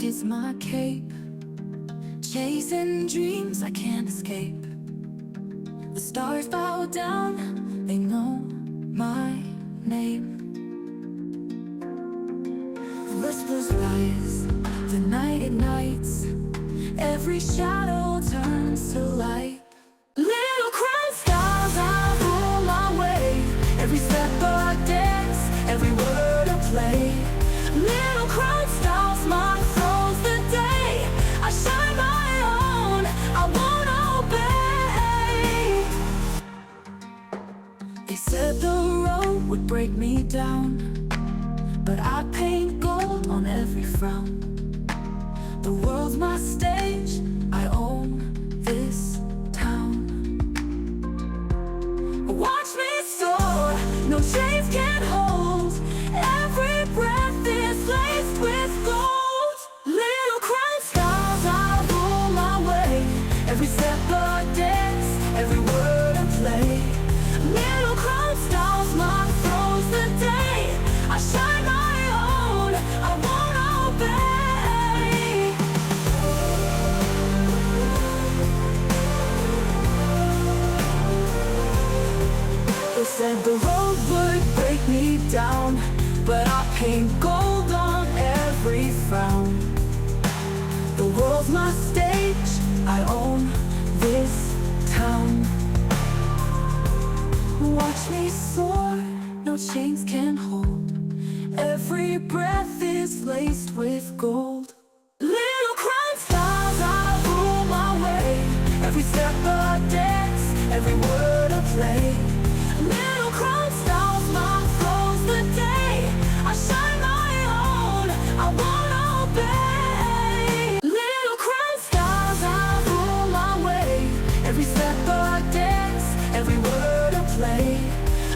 Music is my cape, chasing dreams I can't escape. The stars bow down, they know my name. The whispers rise, the night ignites, every shadow turns to light. Little crown stars, I rule my way, every step a dance, every word a play. Little crown stars, my throne's the day I shine my own, I won't obey. They said the road would break me down, but I paint gold on every frown. The world's my stage, I own this town. Watch me soar, no chains can hold, every breath is laced with gold. Little crown stars, I rule my way, every step a dance, every word a play. Little crown stars, my throne's the day I shine my own, I won't obey. They said the road would break me down, but I paint gold on every frown. The world's my stage, I own this town. Watch me soar, no chains can hold, every breath is laced with gold. Little crown stars, I rule my way, every step a dance, every word a play. Little crown stars, my throne's the day I shine my own, I won't obey. Little crown stars, I rule my way, every step a dance, every word a play.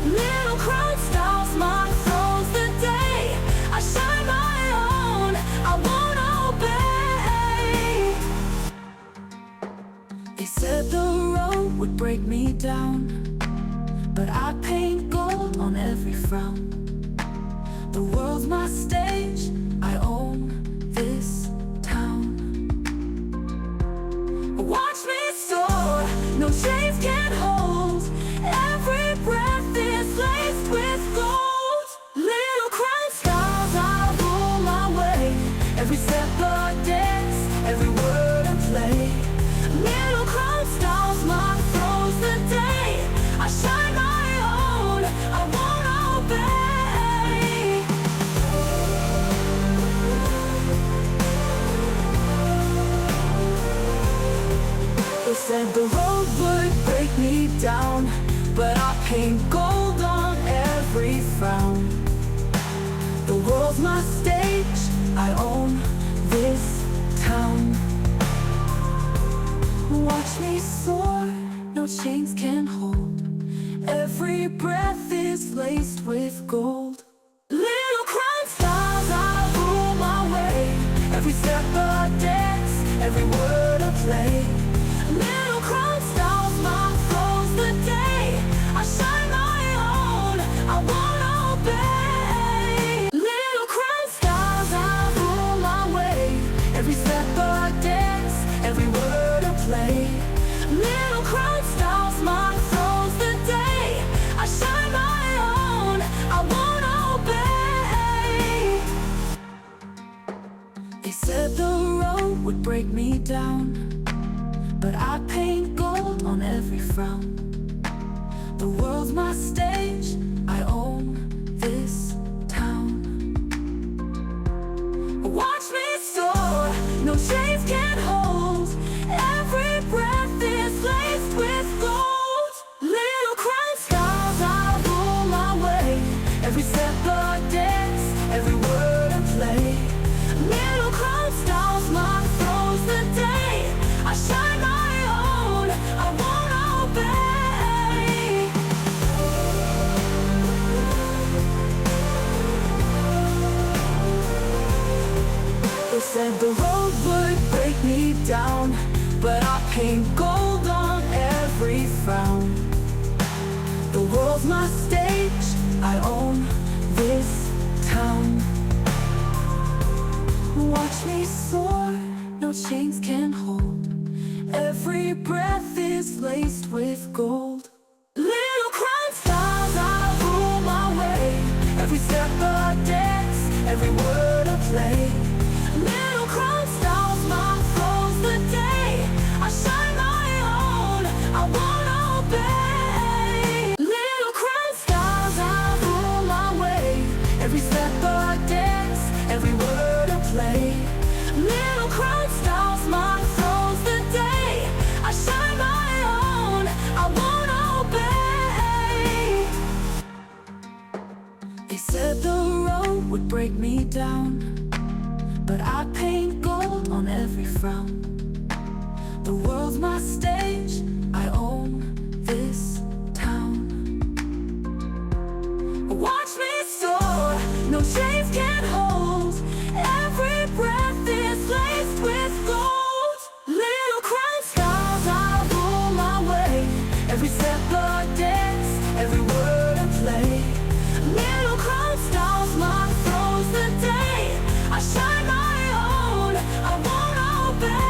Little crown stars, my throne's the day I shine my own, I won't obey. They said the road would break me down, but I paint gold on every frown. The world's my stage, I own this town. Watch me soar, no chains can hold, every breath is laced with gold. Little crown stars, I rule my way, every step a dance, every word a play. Little crown stars, my throne's the day I shine my own, I won't obey. They said the road would break me down, but I paint gold on every frown. The world's my stage, I own this town. Watch me soar, no chains can hold, every breath is laced with gold. Little crown stars, I rule my way, every step a dance, every word a play. Little crown stars, my throne's the day I shine my own, I won't obey. Little crown stars, I rule my way, every step a dance, every word a play. Little crown stars, my throne's the day I shine my own, I won't obey. They said the road would break me down, but I paint gold on every frown. The world's my stage, I own this town. Watch me soar, no chains can hold, every breath is laced with gold. Little crown stars, I rule my way, every step a dance, every word a play. Little crown stars, my throne's the day I shine my own, I won't obey. They said the road would break me down, but I paint gold on every frown. The world's my stage, I own this town. Watch me soar, no chains can hold. Every breath is laced with gold. Little crime styles, I rule my way. Every step a dance, every word a play. Little crime styles, my flow's the day. I shine my own, I won't obey. Little crime styles, I rule my way. Every step a dance, every word a play. Little crime styles, my flow's the day. I shine my own, I won't obey. They said the road would break me down, but I paint gold on every frown. The world's my stage, I own this town. Watch me soar, no chains can hold. Every breath is laced with gold. Little crime styles, I rule my way. Every step a dance, every word a play. Little crime styles, my flow's the day. I shine my own, I won't obey.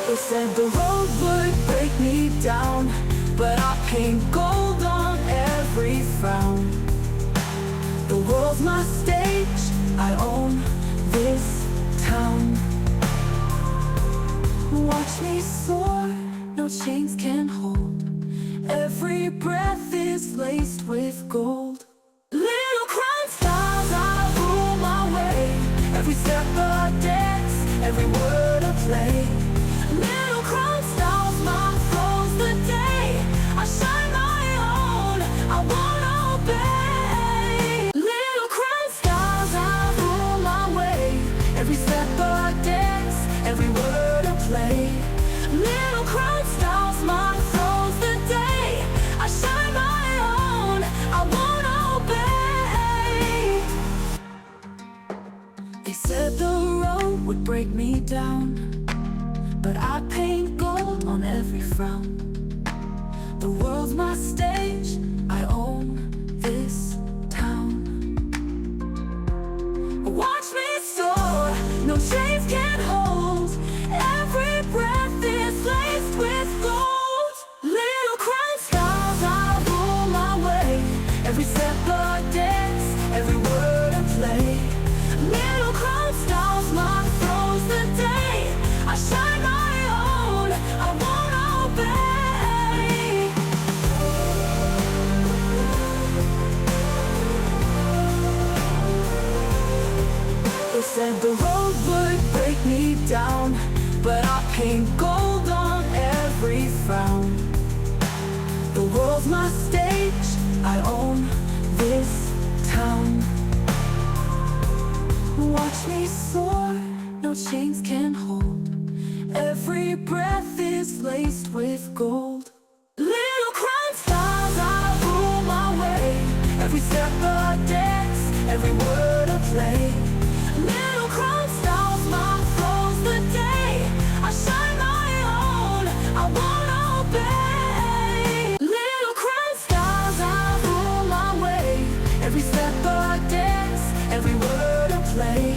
They said the road would break me down, but I paint gold on every frown. The world's my stage, I own this town. Watch me soar, no chains can hold. Every breath is laced with gold. Little crime styles, I rule my way. Every step a dance, every word a play. Little crime styles, my flow's the day. I shine my own, I won't obey. Little crime styles, I rule my way. Every step a dance, every word a play. Little crime styles, my flow's the day. I shine my own, I won't obey. They said the road would break me down, but I paint gold on every frown. The world's my stage, I own this town. Watch me soar, no chains can hold. Every breath is laced with gold. Little crime styles, I rule my way. Every step a dance, every word a play. Little crime styles, my flow's the day. I shine my own, I won't obey. They said the road would break me down, but I paint gold on every frown. The world's my stage, I own this town. Watch me soar, no chains can hold. Every breath is laced with gold. Little crime styles, I rule my way. Every step a dance, every word a play. Little crime styles, my flow's the day. I shine my own, I won't obey. Little crime styles, I rule my way. Every step a dance, every word a play.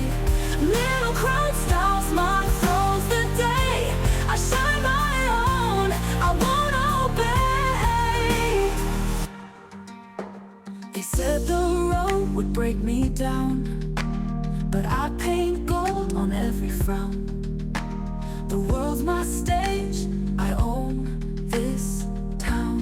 Little crime styles, my flow's the day. I shine my own, I won't obey. They said the road would break me down, but I paint gold on every frown. The world's my stage, I own this town.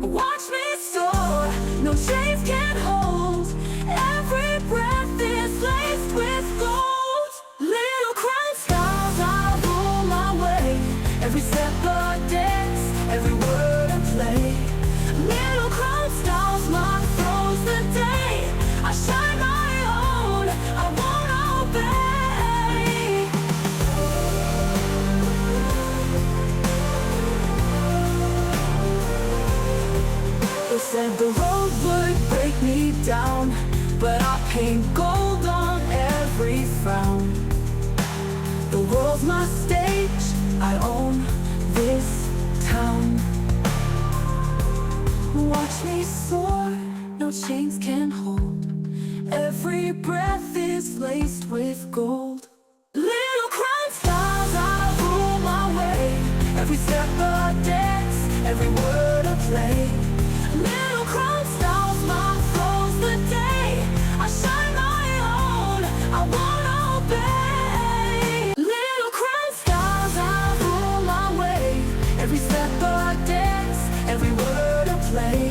Watch me soar, no chains can hold. Every breath is laced with gold. Little crime styles, I rule my way. Every step a dance, every word a play. Little crime styles, my flow's the day. I shine my own, I won't obey. They said the road would break me down, but I paint gold on every frown. The world's my stage, I own this town. Every breath is laced with gold. Little crime styles, I rule my way. Every step a dance, every word a play. Little crime styles, my flow's the day. I shine my own, I wanna obey. Little crime styles, I rule my way. Every step a dance, every word a play.